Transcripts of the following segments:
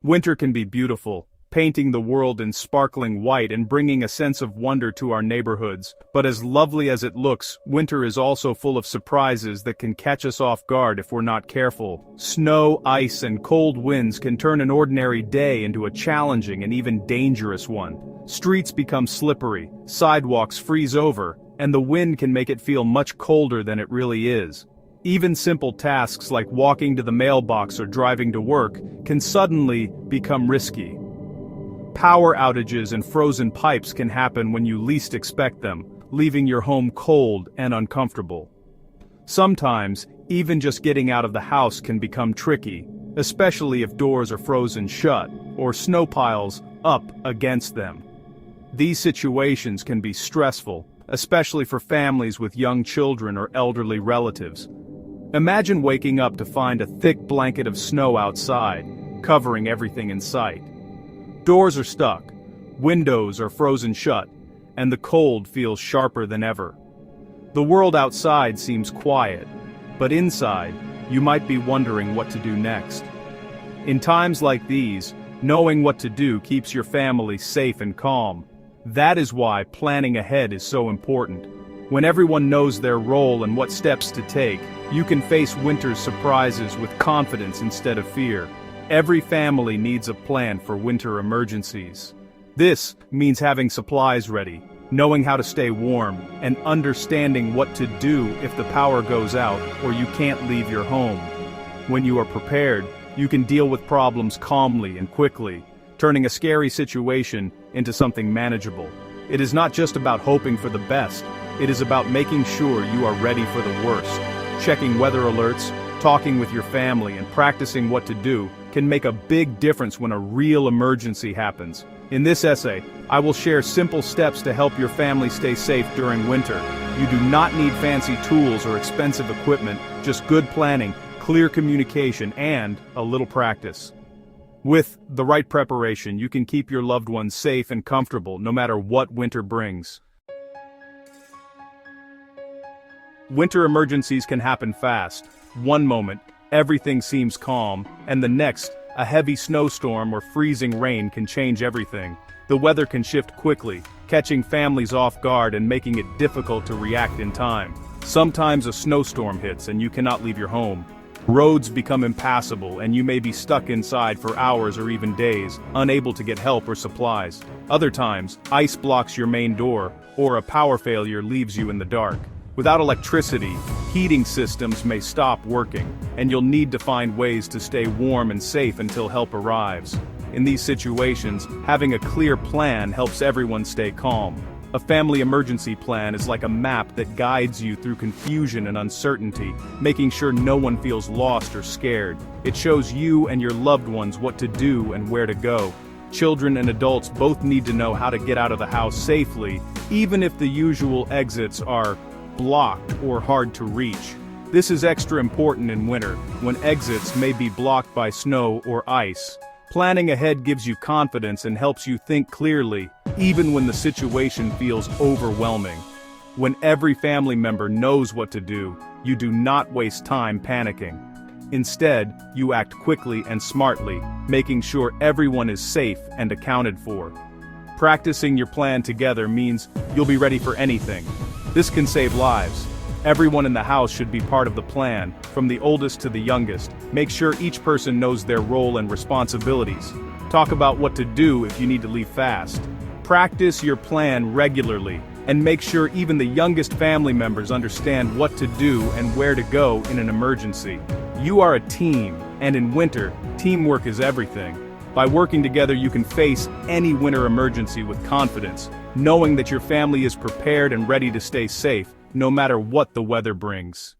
Winter can be beautiful, painting the world in sparkling white and bringing a sense of wonder to our neighborhoods. But as lovely as it looks, winter is also full of surprises that can catch us off guard if we're not careful. Snow, ice, and cold winds can turn an ordinary day into a challenging and even dangerous one. Streets become slippery, sidewalks freeze over, and the wind can make it feel much colder than it really is. Even simple tasks like walking to the mailbox or driving to work can suddenly become risky. Power outages and frozen pipes can happen when you least expect them, leaving your home cold and uncomfortable. Sometimes, even just getting out of the house can become tricky, especially if doors are frozen shut or snow piles up against them. These situations can be stressful, especially for families with young children or elderly relatives. Imagine waking up to find a thick blanket of snow outside, covering everything in sight. Doors are stuck, windows are frozen shut, and the cold feels sharper than ever. The world outside seems quiet, but inside, you might be wondering what to do next. In times like these, knowing what to do keeps your family safe and calm. That is why planning ahead is so important. When everyone knows their role and what steps to take, you can face winter's surprises with confidence instead of fear. Every family needs a plan for winter emergencies. This means having supplies ready, knowing how to stay warm, and understanding what to do if the power goes out or you can't leave your home. When you are prepared, you can deal with problems calmly and quickly, turning a scary situation into something manageable. It is not just about hoping for the best, it is about making sure you are ready for the worst. Checking weather alerts, talking with your family, and practicing what to do can make a big difference when a real emergency happens. In this essay, I will share simple steps to help your family stay safe during winter. You do not need fancy tools or expensive equipment, just good planning, clear communication, and a little practice. With the right preparation, you can keep your loved ones safe and comfortable no matter what winter brings. Winter emergencies can happen fast. One moment, everything seems calm, and the next, a heavy snowstorm or freezing rain can change everything. The weather can shift quickly, catching families off guard and making it difficult to react in time. Sometimes a snowstorm hits and you cannot leave your home. Roads become impassable and you may be stuck inside for hours or even days, unable to get help or supplies. Other times, ice blocks your main door, or a power failure leaves you in the dark. Without electricity, heating systems may stop working, and you'll need to find ways to stay warm and safe until help arrives. In these situations, having a clear plan helps everyone stay calm. A family emergency plan is like a map that guides you through confusion and uncertainty, making sure no one feels lost or scared. It shows you and your loved ones what to do and where to go. Children and adults both need to know how to get out of the house safely, even if the usual exits are blocked or hard to reach. This is extra important in winter, when exits may be blocked by snow or ice. Planning ahead gives you confidence and helps you think clearly, even when the situation feels overwhelming. When every family member knows what to do, you do not waste time panicking. Instead, you act quickly and smartly, making sure everyone is safe and accounted for. Practicing your plan together means you'll be ready for anything. This can save lives. Everyone in the house should be part of the plan, from the oldest to the youngest. Make sure each person knows their role and responsibilities. Talk about what to do if you need to leave fast. Practice your plan regularly, and make sure even the youngest family members understand what to do and where to go in an emergency. You are a team, and in winter, teamwork is everything. By working together, you can face any winter emergency with confidence, knowing that your family is prepared and ready to stay safe, no matter what the weather brings.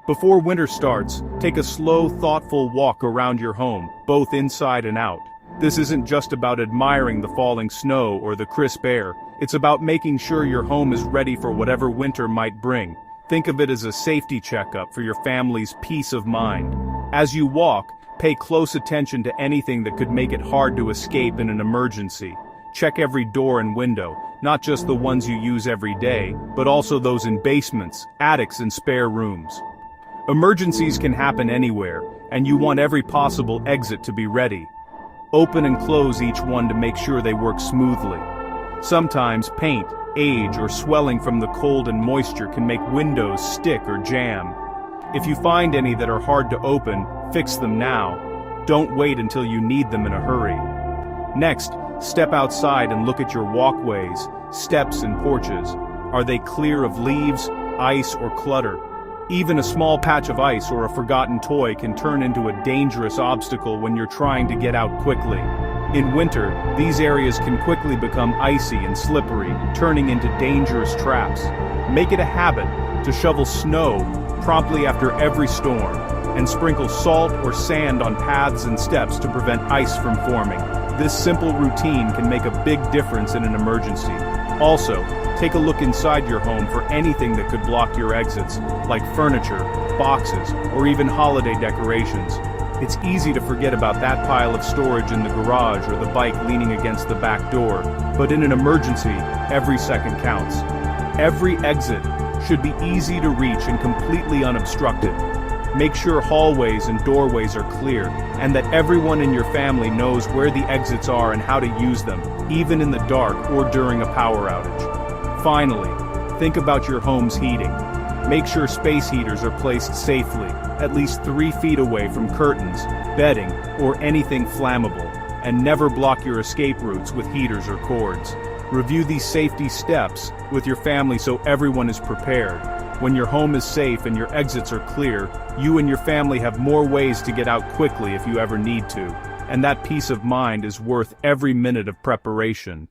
Before winter starts, take a slow, thoughtful walk around your home, both inside and out. This isn't just about admiring the falling snow or the crisp air. It's about making sure your home is ready for whatever winter might bring. Think of it as a safety checkup for your family's peace of mind. As you walk, pay close attention to anything that could make it hard to escape in an emergency. Check every door and window, not just the ones you use every day, but also those in basements, attics, and spare rooms. Emergencies can happen anywhere, and you want every possible exit to be ready. Open and close each one to make sure they work smoothly. Sometimes paint, age, or swelling from the cold and moisture can make windows stick or jam. If you find any that are hard to open, fix them now. Don't wait until you need them in a hurry. Next, step outside and look at your walkways, steps and porches. Are they clear of leaves, ice, or clutter? Even a small patch of ice or a forgotten toy can turn into a dangerous obstacle when you're trying to get out quickly. In winter, these areas can quickly become icy and slippery, turning into dangerous traps. Make it a habit to shovel snow promptly after every storm, and sprinkle salt or sand on paths and steps to prevent ice from forming. This simple routine can make a big difference in an emergency. Also, take a look inside your home for anything that could block your exits, like furniture, boxes, or even holiday decorations. It's easy to forget about that pile of storage in the garage or the bike leaning against the back door, but in an emergency, every second counts. Every exit should be easy to reach and completely unobstructed. Make sure hallways and doorways are clear, and that everyone in your family knows where the exits are and how to use them, even in the dark or during a power outage. Finally, think about your home's heating. Make sure space heaters are placed safely, at least 3 feet away from curtains, bedding, or anything flammable, and never block your escape routes with heaters or cords. Review these safety steps with your family so everyone is prepared. When your home is safe and your exits are clear, you and your family have more ways to get out quickly if you ever need to, and that peace of mind is worth every minute of preparation.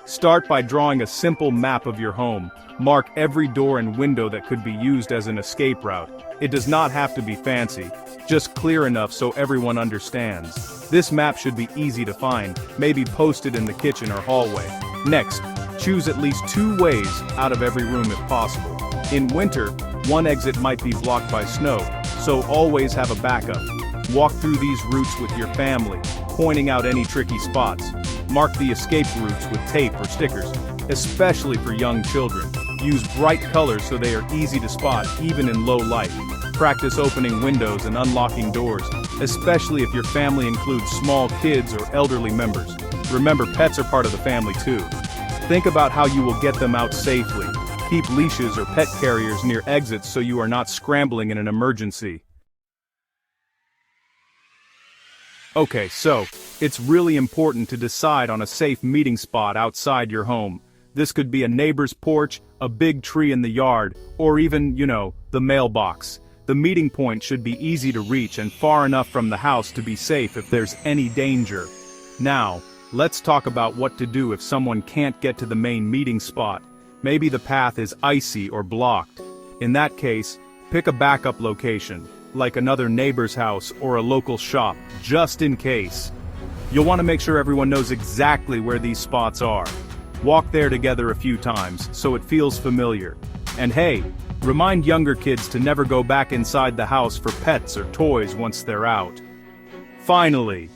Start by drawing a simple map of your home. Mark every door and window that could be used as an escape route. It does not have to be fancy, just clear enough so everyone understands. This map should be easy to find, maybe posted in the kitchen or hallway. Next, choose at least 2 ways out of every room if possible. In winter, one exit might be blocked by snow, so always have a backup. Walk through these routes with your family, pointing out any tricky spots. Mark the escape routes with tape or stickers, especially for young children. Use bright colors so they are easy to spot, even in low light. Practice opening windows and unlocking doors, especially if your family includes small kids or elderly members. Remember, pets are part of the family too. Think about how you will get them out safely. Keep leashes or pet carriers near exits so you are not scrambling in an emergency. Okay, so, it's really important to decide on a safe meeting spot outside your home. This could be a neighbor's porch, a big tree in the yard, or even, the mailbox. The meeting point should be easy to reach and far enough from the house to be safe if there's any danger. Now, let's talk about what to do if someone can't get to the main meeting spot. Maybe the path is icy or blocked. In that case, pick a backup location, like another neighbor's house or a local shop, just in case. You'll want to make sure everyone knows exactly where these spots are. Walk there together a few times, so it feels familiar. And hey, remind younger kids to never go back inside the house for pets or toys once they're out. Finally,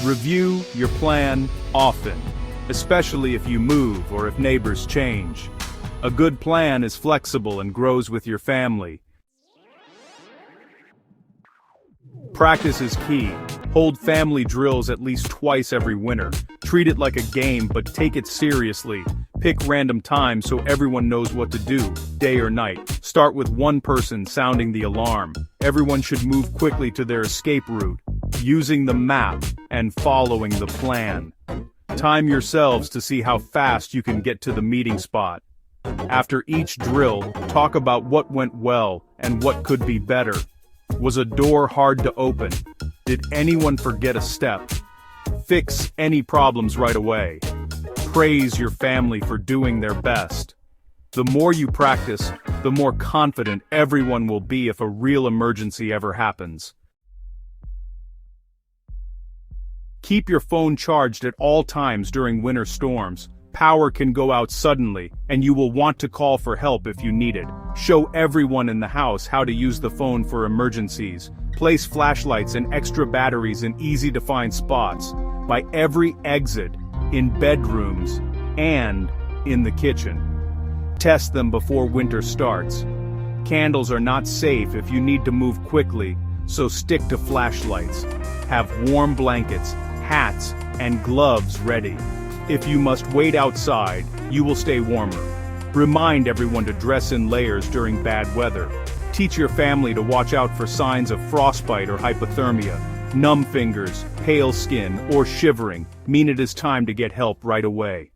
review your plan often, especially if you move or if neighbors change. A good plan is flexible and grows with your family. Practice is key. Hold family drills at least twice every winter. Treat it like a game, but take it seriously. Pick random times so everyone knows what to do, day or night. Start with one person sounding the alarm. Everyone should move quickly to their escape route, using the map and following the plan. Time yourselves to see how fast you can get to the meeting spot. After each drill, talk about what went well and what could be better. Was a door hard to open? Did anyone forget a step? Fix any problems right away. Praise your family for doing their best. The more you practice, the more confident everyone will be if a real emergency ever happens. Keep your phone charged at all times during winter storms. Power can go out suddenly, and you will want to call for help if you need it. Show everyone in the house how to use the phone for emergencies. Place flashlights and extra batteries in easy-to-find spots, by every exit, in bedrooms, and in the kitchen. Test them before winter starts. Candles are not safe if you need to move quickly, so stick to flashlights. Have warm blankets, hats, and gloves ready. If you must wait outside, you will stay warmer. Remind everyone to dress in layers during bad weather. Teach your family to watch out for signs of frostbite or hypothermia. Numb fingers, pale skin, or shivering mean it is time to get help right away.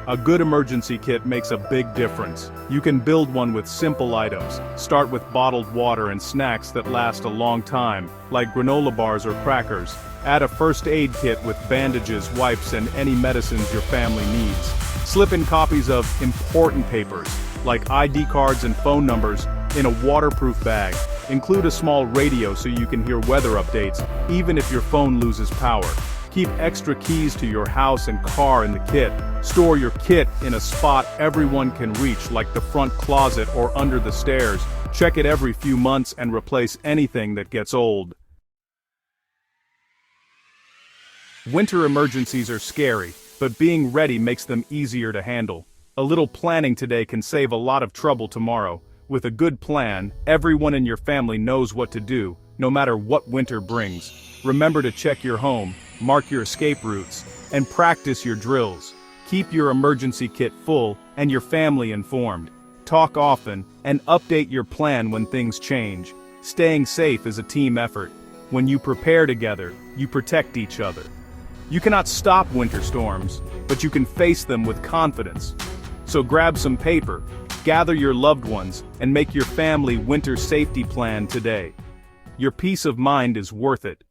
A good emergency kit makes a big difference. You can build one with simple items. Start with bottled water and snacks that last a long time, like granola bars or crackers. Add a first aid kit with bandages, wipes, and any medicines your family needs. Slip in copies of important papers, like ID cards and phone numbers, in a waterproof bag. Include a small radio so you can hear weather updates, even if your phone loses power. Keep extra keys to your house and car in the kit. Store your kit in a spot everyone can reach, like the front closet or under the stairs. Check it every few months and replace anything that gets old. Winter emergencies are scary, but being ready makes them easier to handle. A little planning today can save a lot of trouble tomorrow. With a good plan, everyone in your family knows what to do, no matter what winter brings. Remember to check your home, mark your escape routes, and practice your drills. Keep your emergency kit full and your family informed. Talk often and update your plan when things change. Staying safe is a team effort. When you prepare together, you protect each other. You cannot stop winter storms, but you can face them with confidence. So grab some paper, gather your loved ones, and make your family winter safety plan today. Your peace of mind is worth it.